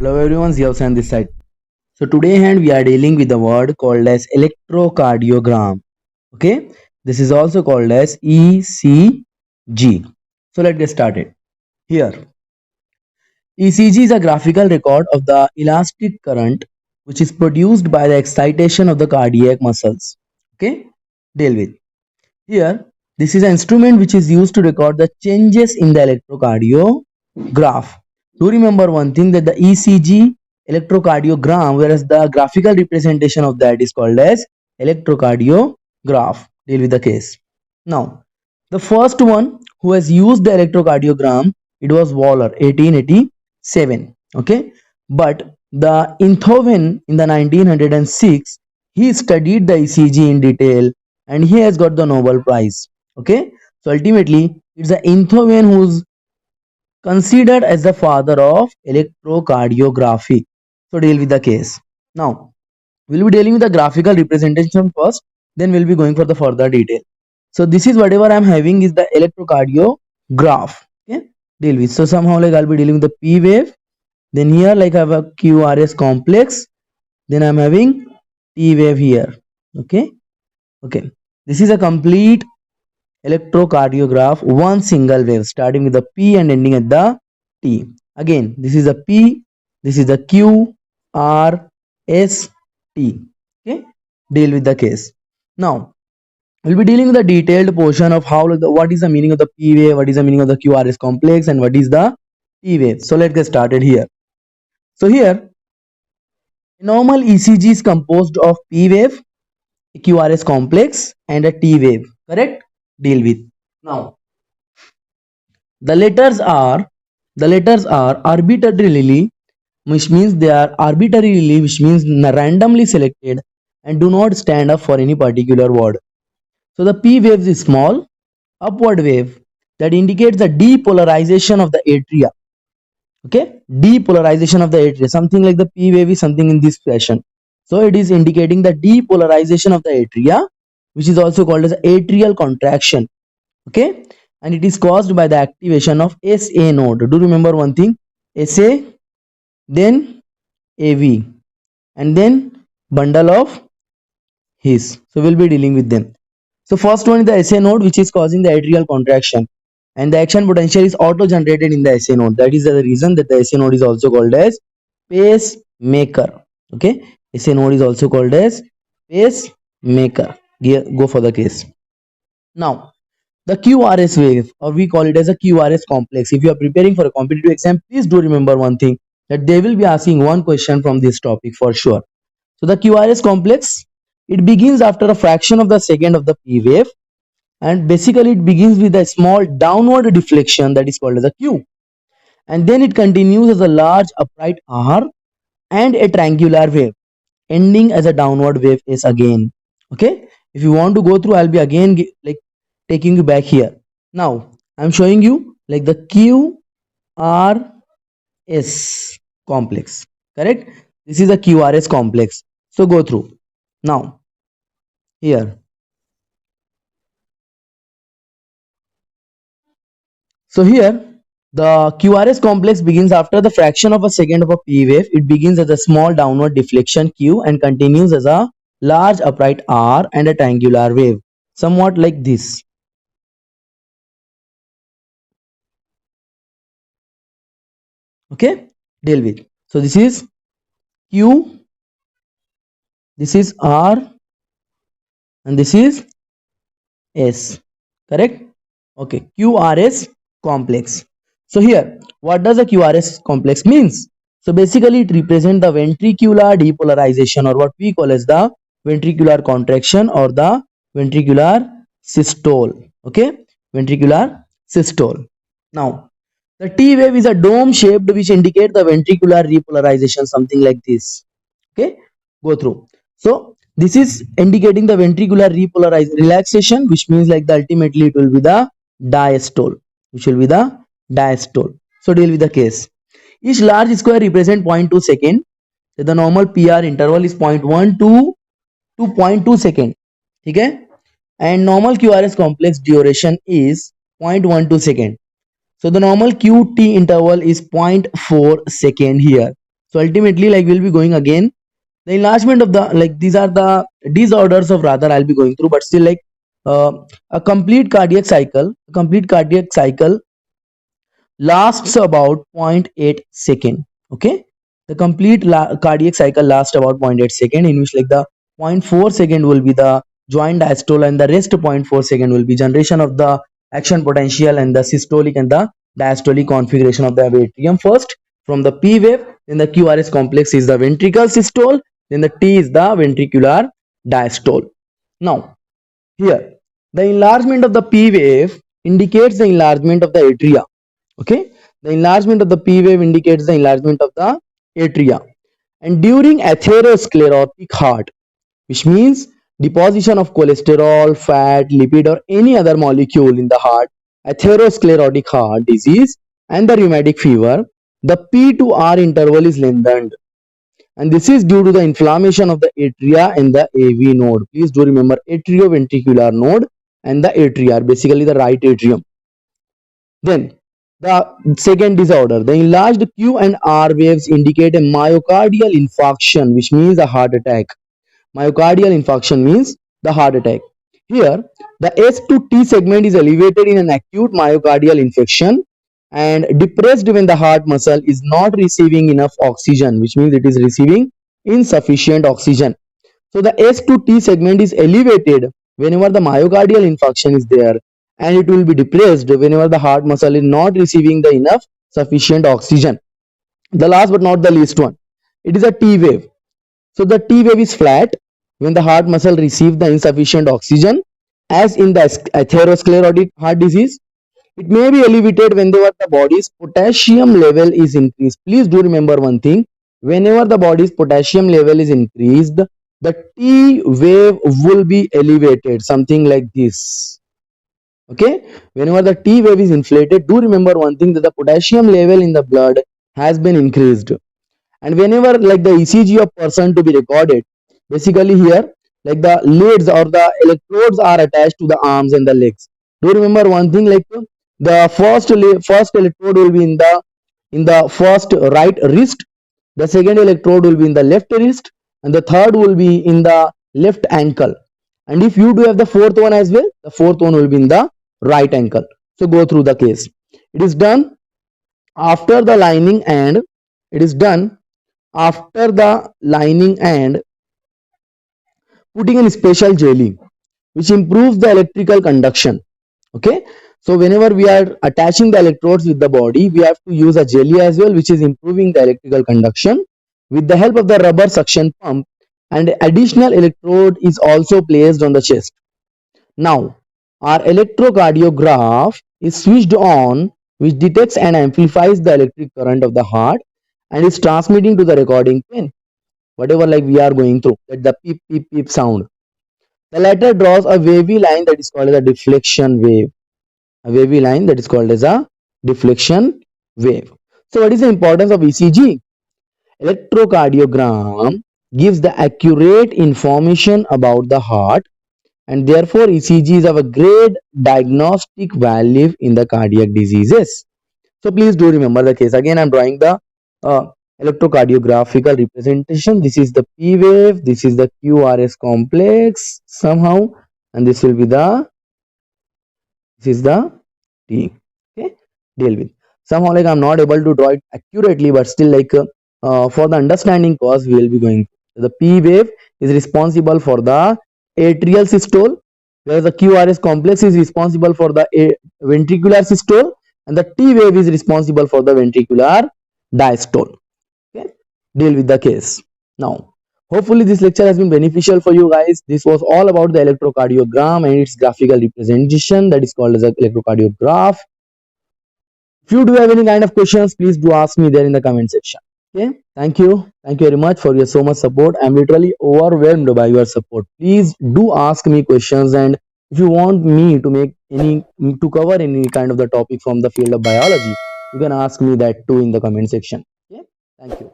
Hello everyone, Ziausan this side. So today hand we are dealing with the word called as electrocardiogram. Okay, this is also called as ECG. So let's get started. Here, ECG is a graphical record of the elastic current which is produced by the excitation of the cardiac muscles. Okay, deal with. Here, this is an instrument which is used to record the changes in the electrocardiograph. Do remember one thing, that the ECG electrocardiogram, whereas the graphical representation of that is called as electrocardiograph. Deal with the case. Now, the first one who has used the electrocardiogram, it was Waller, 1887. Okay, but the Einthoven in the 1906, he studied the ECG in detail and he has got the Nobel Prize. Okay, so ultimately it's the Einthoven who's considered as the father of electrocardiography. So deal with the case. Now we'll be dealing with the graphical representation first, then we'll be going for the further detail. So this is whatever I'm having is the electrocardiograph. Okay, deal with. So somehow like I'll be dealing with the P wave, then here like I have a QRS complex, then I'm having T wave here. Okay, this is a complete electrocardiograph, one single wave starting with the P and ending at the T. Again, this is the P, this is the Q, R, S, T. Okay, deal with the case. Now, we'll be dealing with the detailed portion of how what is the meaning of the P wave, what is the meaning of the QRS complex, and what is the T wave. So let's get started here. So here, a normal ECG is composed of P wave, a QRS complex, and a T wave. Correct? Deal with. Now, the letters are arbitrarily, which means they are arbitrarily, which means randomly selected and do not stand up for any particular word. So the P wave is small upward wave that indicates the depolarization of the atria. Okay, depolarization of the atria, something like the P wave is something in this fashion. So it is indicating the depolarization of the atria, which is also called as atrial contraction. Okay, and it is caused by the activation of SA node. Do remember one thing, SA, then AV, and then bundle of His. So we'll be dealing with them. So first one is the SA node, which is causing the atrial contraction, and the action potential is auto generated in the SA node. That is the reason that the SA node is also called as pacemaker. Okay, SA node is also called as pacemaker. Go for the case. Now, the QRS wave, or we call it as a QRS complex. If you are preparing for a competitive exam, please do remember one thing, that they will be asking one question from this topic for sure. So the QRS complex, it begins after a fraction of the second of the P wave, and basically it begins with a small downward deflection that is called as a Q, and then it continues as a large upright R and a triangular wave ending as a downward wave S again. Okay, if you want to go through, I'll be again like taking you back here. Now I'm showing you like the QRS complex. Correct, this is a QRS complex. So go through. Now here, so here the QRS complex begins after the fraction of a second of a P wave. It begins as a small downward deflection Q and continues as a large upright R and a triangular wave, somewhat like this. Okay, deal with. So this is Q, this is R, and this is S. Correct? Okay, QRS complex. So here, what does a QRS complex means? So basically it represents the ventricular depolarization, or what we call as the ventricular contraction or the ventricular systole. Okay, ventricular systole. Now the T wave is a dome shaped which indicate the ventricular repolarization, something like this. Okay, go through. So this is indicating the ventricular relaxation, which means like the ultimately it will be the diastole, which will be the diastole. So deal with the case. Each large square represent 0.2 second. So the normal PR interval is 0.1 to 2.2 second. Okay, and normal QRS complex duration is 0.12 second. So the normal QT interval is 0.4 second here. So ultimately, like we'll be going again the enlargement of the, like these are the disorders of rather I'll be going through, but still like uh, a complete cardiac cycle lasts about zero point 0.8 second. Okay, the complete cardiac cycle lasts about 0.8 second, in which like the 0.4 second will be the joint diastole and the rest 0.4 second will be generation of the action potential and the systolic and the diastolic configuration of the atrium. First from the P wave, then the QRS complex is the ventricle systole, then the T is the ventricular diastole. Now here the enlargement of the P wave indicates the enlargement of the atria. Okay, the enlargement of the P wave indicates the enlargement of the atria. And during atherosclerotic heart, which means deposition of cholesterol, fat, lipid, or any other molecule in the heart, atherosclerotic heart disease, and the rheumatic fever, the P to R interval is lengthened. And this is due to the inflammation of the atria and the AV node. Please do remember atrioventricular node and the atria, basically the right atrium. Then the second disorder, the enlarged Q and R waves indicate a myocardial infarction, which means a heart attack. Myocardial infarction means the heart attack. Here, the S to T segment is elevated in an acute myocardial infection and depressed when the heart muscle is not receiving enough oxygen, which means it is receiving insufficient oxygen. So the S to T segment is elevated whenever the myocardial infarction is there, and it will be depressed whenever the heart muscle is not receiving the enough sufficient oxygen. The last but not the least one, it is a T wave. So the T wave is flat when the heart muscle receives the insufficient oxygen, as in the atherosclerotic heart disease. It may be elevated whenever the body's potassium level is increased. Please do remember one thing, whenever the body's potassium level is increased, the T wave will be elevated, something like this. Okay, whenever the T wave is inflated, do remember one thing, that the potassium level in the blood has been increased. And whenever like the ECG of person to be recorded, basically here like the leads or the electrodes are attached to the arms and the legs. Do remember one thing, like the first electrode will be in the first right wrist, the second electrode will be in the left wrist, and the third will be in the left ankle. And if you do have the fourth one as well, the fourth one will be in the right ankle. So go through the case. It is done after the lining, and it is done after the lining and putting in special jelly which improves the electrical conduction. Okay, so whenever we are attaching the electrodes with the body, we have to use a jelly as well, which is improving the electrical conduction. With the help of the rubber suction pump, and additional electrode is also placed on the chest. Now our electrocardiograph is switched on, which detects and amplifies the electric current of the heart and is transmitting to the recording pin, whatever like we are going through, that the peep peep peep sound. The latter draws a wavy line that is called as a deflection wave. A wavy line that is called as a deflection wave. So what is the importance of ECG? Electrocardiogram gives the accurate information about the heart, and therefore ECG is of a great diagnostic value in the cardiac diseases. So please do remember the case. Again, I'm drawing the electrocardiographical representation. This is the P wave, this is the QRS complex somehow, and this will be the, this is the T. Okay, deal with. Somehow like I'm not able to draw it accurately, but still like for the understanding cause we will be going. The P wave is responsible for the atrial systole, whereas the QRS complex is responsible for the ventricular systole, and the T wave is responsible for the ventricular diastole. Okay, deal with the case. Now hopefully this lecture has been beneficial for you guys. This was all about the electrocardiogram and its graphical representation, that is called as an electrocardiograph. If you do have any kind of questions, please do ask me there in the comment section. Okay, thank you very much for your so much support. I'm literally overwhelmed by your support. Please do ask me questions, and if you want me to make any, to cover any kind of the topic from the field of biology, you can ask me that too in the comment section. Okay, thank you.